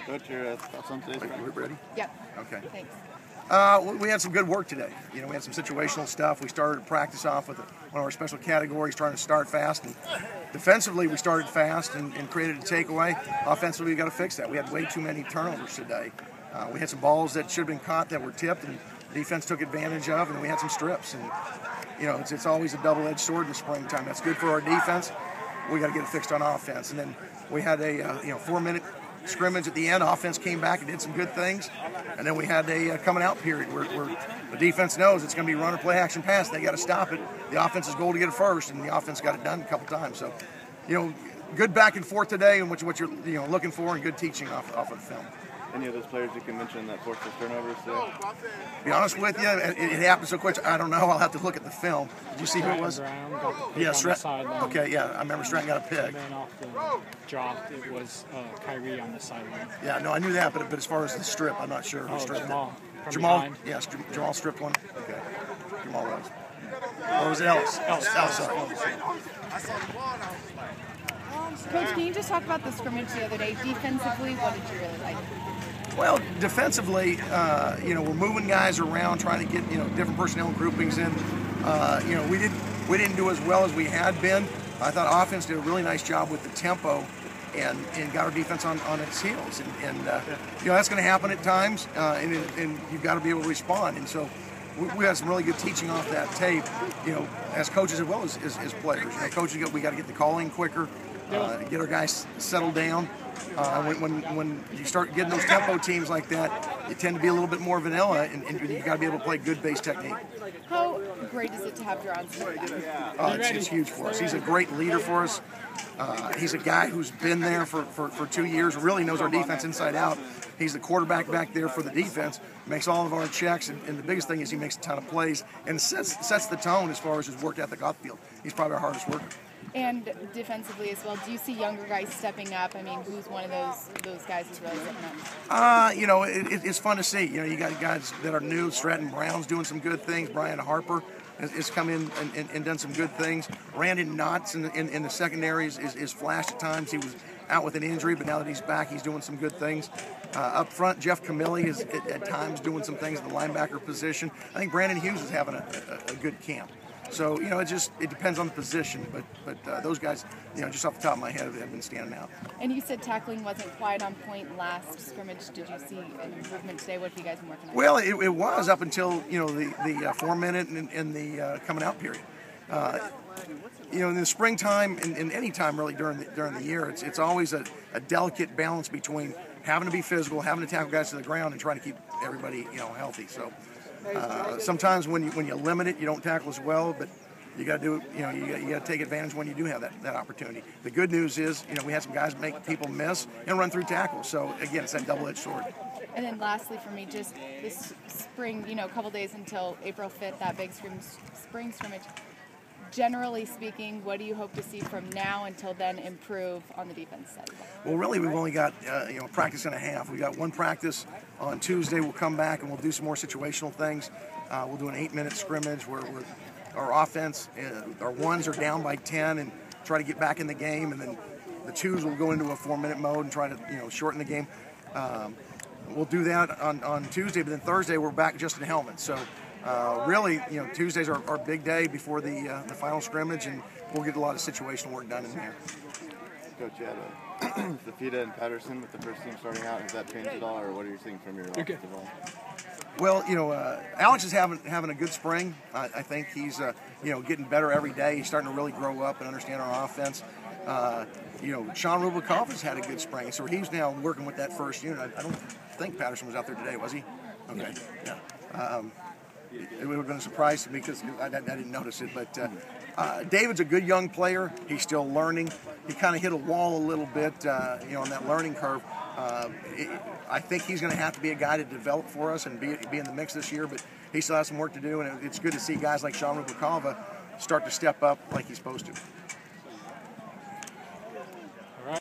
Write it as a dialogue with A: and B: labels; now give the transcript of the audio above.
A: Coach, your thoughts on today's practice?
B: Ready?
C: Yep.
B: Okay.
C: Thanks.
B: We had some good work today. We had some situational stuff. We started practice off with one of our special categories, trying to start fast. And defensively, we started fast and created a takeaway. Offensively, we got to fix that. We had way too many turnovers today. We had some balls that should have been caught that were tipped, and defense took advantage of, and we had some strips. And it's always a double-edged sword in the springtime. That's good for our defense. We got to get it fixed on offense. And then we had a 4-minute scrimmage at the end. Offense came back and did some good things, and then we had a coming out period where the defense knows it's going to be run or play action pass. They got to stop it. The offense's goal to get it first, and the offense got it done a couple times. So, good back and forth today, and what you're looking for, and good teaching off of the film.
A: Any of those players you can mention that forced those turnovers today?
B: To be honest with you, it happened so quick. I don't know. I'll have to look at the film. Did you see who it was? Yeah, Stratton. Okay, yeah, I remember Stratton got a pick.
D: And then off the drop, it was Kyrie on the sideline.
B: Yeah, no, I knew that, but as far as the strip, I'm not sure who stripped
D: Jamal.
B: Jamal, yes, Jamal stripped one. Okay, Jamal was. Or was it Ellis? Ellis, sorry.
C: Coach, can you just talk about the scrimmage the other day? Defensively, what did you really like?
B: Well, defensively, we're moving guys around, trying to get different personnel groupings in. We didn't do as well as we had been. I thought offense did a really nice job with the tempo and got our defense on its heels. And that's going to happen at times, and you've got to be able to respond. And so we had some really good teaching off that tape, as coaches as well as players. Coaches, we got to get the calling quicker, get our guys settled down. When you start getting those tempo teams like that, you tend to be a little bit more vanilla, and you got to be able to play good base technique.
C: How great is it to have DeRuyter back?
B: Oh, it's huge for us. He's a great leader for us. He's a guy who's been there for 2 years, really knows our defense inside out. He's the quarterback back there for the defense, makes all of our checks, and the biggest thing is he makes a ton of plays and sets the tone as far as his work ethic off the field. He's probably our hardest worker.
C: And defensively as well, do you see younger guys stepping up? I mean, who's one of those guys who's really stepping up?
B: It's fun to see. You got guys that are new. Stratton Brown's doing some good things. Brian Harper has come in and done some good things. Brandon Knotts in the secondaries is flashed at times. He was out with an injury, but now that he's back, he's doing some good things. Up front, Jeff Camilli is at times doing some things in the linebacker position. I think Brandon Hughes is having a good camp. So, it depends on the position, but those guys, just off the top of my head, have been standing out.
C: And you said tackling wasn't quite on point last scrimmage. Did you see an improvement today? What have you guys been working on?
B: Well, it was up until, the 4-minute and the coming out period. In the springtime and any time really during the year, it's always a delicate balance between having to be physical, having to tackle guys to the ground, and trying to keep everybody, healthy. So. Sometimes when you limit it, you don't tackle as well, but you got to do you got to take advantage when you do have that opportunity. The good news is we had some guys make people miss and run through tackles. So again, it's that double-edged sword.
C: And then lastly for me, just this spring, a couple days until April 5th, that big spring scrimmage. Generally speaking, what do you hope to see from now until then improve on the defense side?
B: Well, really, we've only got practice and a half. We got one practice on Tuesday. We'll come back and we'll do some more situational things. We'll do an 8-minute scrimmage where our offense, our ones are down by 10 and try to get back in the game, and then the twos will go into a 4-minute mode and try to shorten the game. We'll do that on Tuesday, but then Thursday we're back just in helmets. So. Really, Tuesdays are our big day before the final scrimmage, and we'll get a lot of situational work done in there.
A: Coach, you had Zafita and Patterson with the first team starting out. Has that changed at all, or what are you seeing from your offensive line?
B: Well, Alex is having a good spring. I think he's getting better every day. He's starting to really grow up and understand our offense. Sean Rublikov has had a good spring, so he's now working with that first unit. I don't think Patterson was out there today, was he? Okay, yeah. It would have been a surprise to me because I didn't notice it. But David's a good young player. He's still learning. He kind of hit a wall a little bit, on that learning curve. I think he's going to have to be a guy to develop for us and be in the mix this year. But he still has some work to do, and it's good to see guys like Sean Rublikova start to step up like he's supposed to.